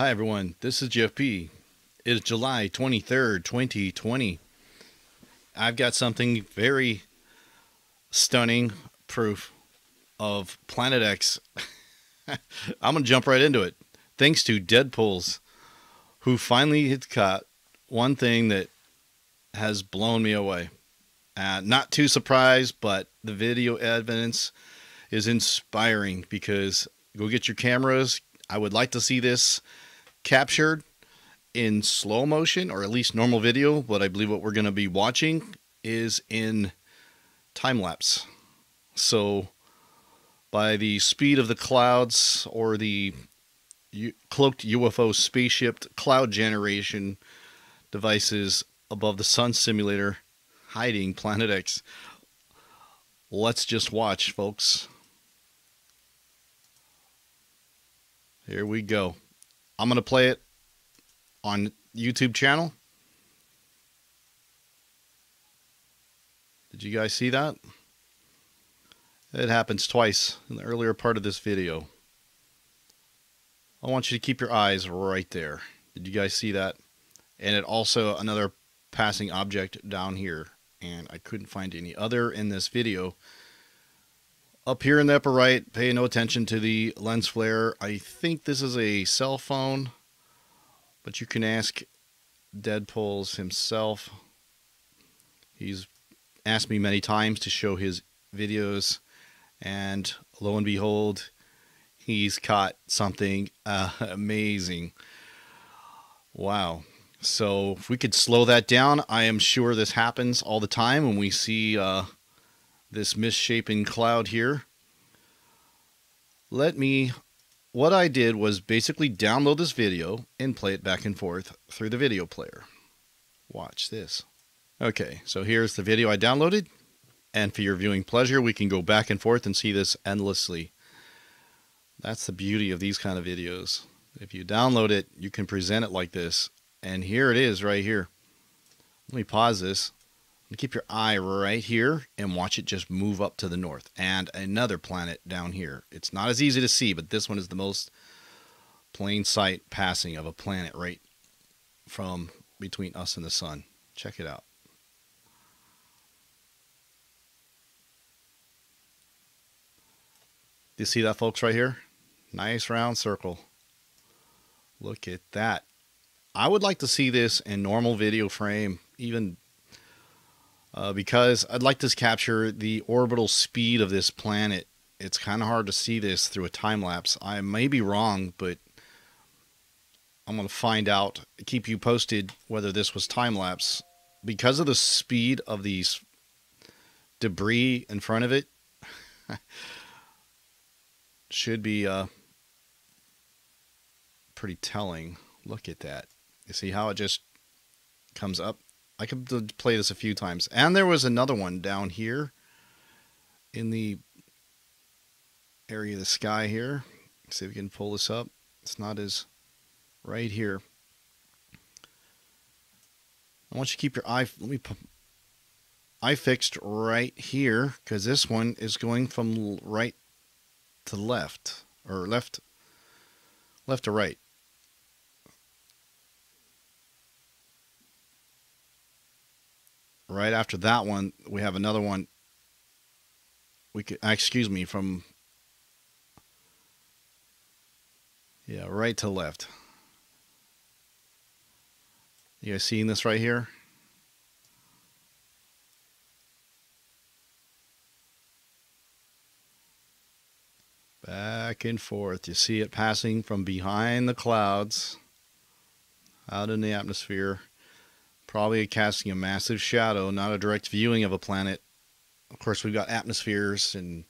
Hi everyone, this is Jeff P. It is July 23rd, 2020. I've got something very stunning proof of Planet X. I'm going to jump right into it. Thanks to Deadpools, who finally had caught one thing that has blown me away. Not too surprised, but the video evidence is inspiring because go get your cameras. I would like to see this captured in slow motion or at least normal video, but I believe what we're going to be watching is in time lapse. So by the speed of the clouds or the cloaked UFO spaceship cloud generation devices above the sun simulator hiding Planet X. Let's just watch, folks. Here we go. I'm going to play it on YouTube channel. Did you guys see that? It happens twice in the earlier part of this video. I want you to keep your eyes right there. Did you guys see that? And it also another passing object down here, and I couldn't find any other in this video. Up here in the upper right, pay no attention to the lens flare. I think this is a cell phone, but you can ask Deadpools himself. He's asked me many times to show his videos, and lo and behold, he's caught something amazing. Wow. So if we could slow that down, I am sure this happens all the time when we see this misshapen cloud here. What I did was basically download this video and play it back and forth through the video player. Watch this. Okay, so here's the video I downloaded. And for your viewing pleasure, we can go back and forth and see this endlessly. That's the beauty of these kind of videos. If you download it, you can present it like this. And here it is right here. Let me pause this. Keep your eye right here and watch it just move up to the north. And another planet down here. It's not as easy to see, but this one is the most plain sight passing of a planet right from between us and the sun. Check it out. Do you see that, folks, right here? Nice round circle. Look at that. I would like to see this in normal video frame, even because I'd like to capture the orbital speed of this planet. It's kind of hard to see this through a time lapse. I may be wrong, but I'm going to find out, keep you posted whether this was time lapse. Because of the speed of these debris in front of it, should be pretty telling. Look at that. You see how it just comes up? I could play this a few times. And there was another one down here in the area of the sky here. Let's see if we can pull this up. It's not as right here. I want you to keep your eye, eye fixed right here, because this one is going from right to left, or left to right. Right after that one, we have another one. We could, excuse me, from, yeah, right to left. You guys seeing this right here? Back and forth. You see it passing from behind the clouds out in the atmosphere. Probably casting a massive shadow, not a direct viewing of a planet. Of course, we've got atmospheres and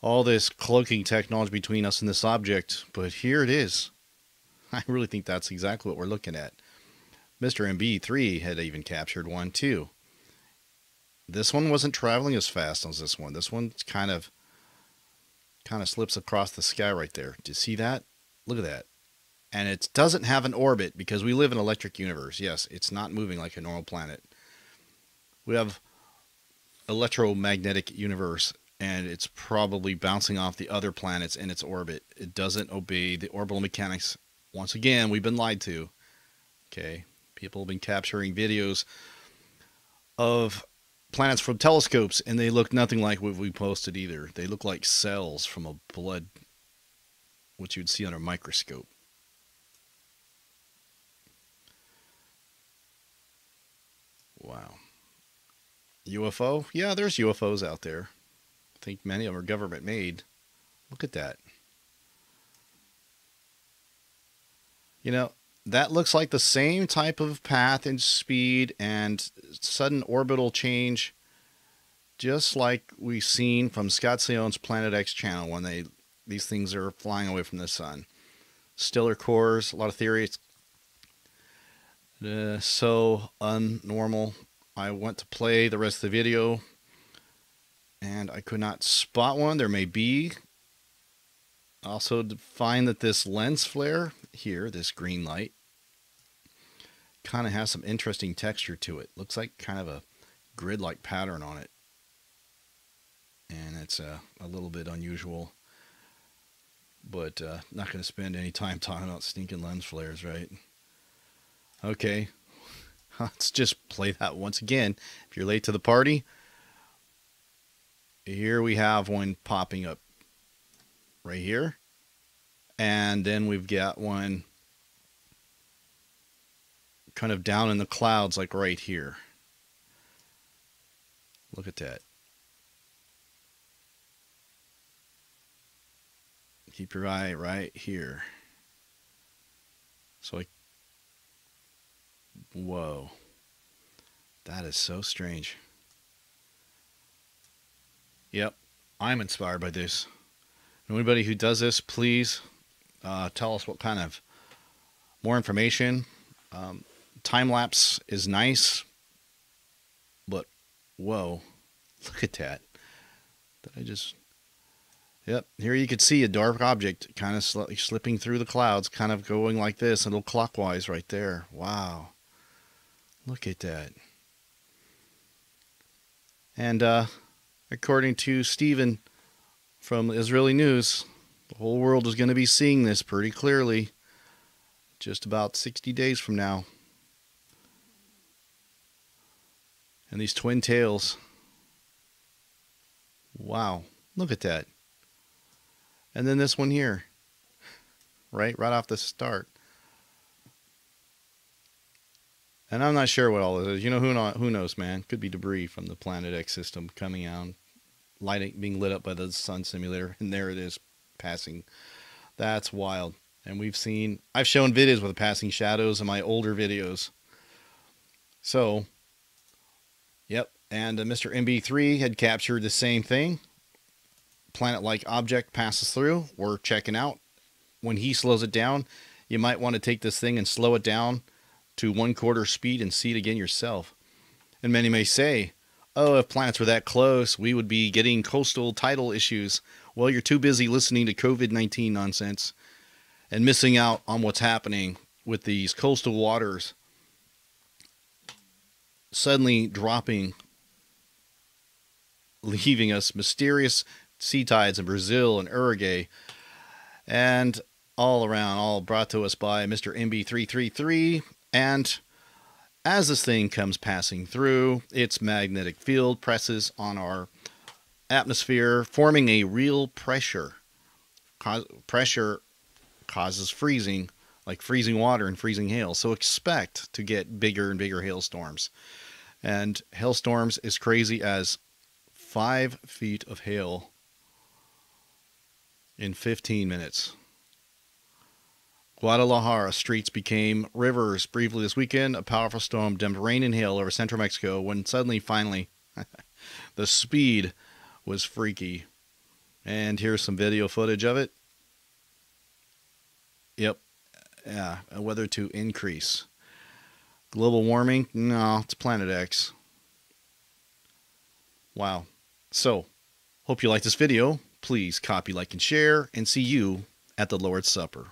all this cloaking technology between us and this object, but here it is. I really think that's exactly what we're looking at. Mr. MB3 had even captured one too. This one wasn't traveling as fast as this one. This one kind of slips across the sky right there. Do you see that? Look at that. And it doesn't have an orbit because we live in an electric universe. Yes, it's not moving like a normal planet. We have electromagnetic universe, and it's probably bouncing off the other planets in its orbit. It doesn't obey the orbital mechanics Once again, we've been lied to. Okay, people have been capturing videos of planets from telescopes, and they look nothing like what we posted either. They look like cells from a blood, which you'd see under a microscope. Wow. UFO? Yeah, there's UFOs out there. I think many of them are government made. Look at that. You know, that looks like the same type of path and speed and sudden orbital change, just like we've seen from Scott Sion's Planet X channel when these things are flying away from the sun. Stellar cores, a lot of theories. So unnormal. I went to play the rest of the video, and I could not spot one. There may be. Also, to find that this lens flare here, this green light, kind of has some interesting texture to it. Looks like kind of a grid-like pattern on it. And it's a little bit unusual. But not going to spend any time talking about stinking lens flares, right? Okay. Let's just play that once again. If you're late to the party, here we have one popping up right here. And then we've got one kind of down in the clouds, like right here. Look at that. Keep your eye right here. So, whoa. That is so strange. Yep, I'm inspired by this. Anybody who does this, please tell us what kind of more information. Time lapse is nice, but whoa, look at that. Did I just... Yep, here you could see a dark object kind of slipping through the clouds, kind of going like this, a little clockwise right there. Wow. Look at that. And according to Stephen from Israeli News, the whole world is going to be seeing this pretty clearly just about 60 days from now. And these twin tails. Wow, look at that. And then this one here, right off the start. And I'm not sure what all this is. You know, who knows, man? Could be debris from the Planet X system coming out, being lit up by the sun simulator, and there it is, passing. That's wild. And I've shown videos with the passing shadows in my older videos. So, yep. And Mr. MB3 had captured the same thing. Planet-like object passes through. We're checking out. When he slows it down, you might want to take this thing and slow it down to 1/4 speed and see it again yourself. And many may say, oh, if planets were that close, we would be getting coastal tidal issues. Well, you're too busy listening to COVID-19 nonsense and missing out on what's happening with these coastal waters suddenly dropping, leaving us mysterious sea tides in Brazil and Uruguay, and all around, all brought to us by Mr. MB333. And as this thing comes passing through, its magnetic field presses on our atmosphere, forming a real pressure. Pressure causes freezing, like freezing water and freezing hail. So expect to get bigger and bigger hailstorms. And hailstorms as crazy as 5 feet of hail in 15 minutes. Guadalajara streets became rivers briefly this weekend. A powerful storm dumped rain and hail over central Mexico when suddenly, finally, the speed was freaky. And here's some video footage of it. Yep. Yeah, weather to increase. Global warming? No, it's Planet X. Wow. So, hope you like this video. Please copy, like, and share, and see you at the Lord's Supper.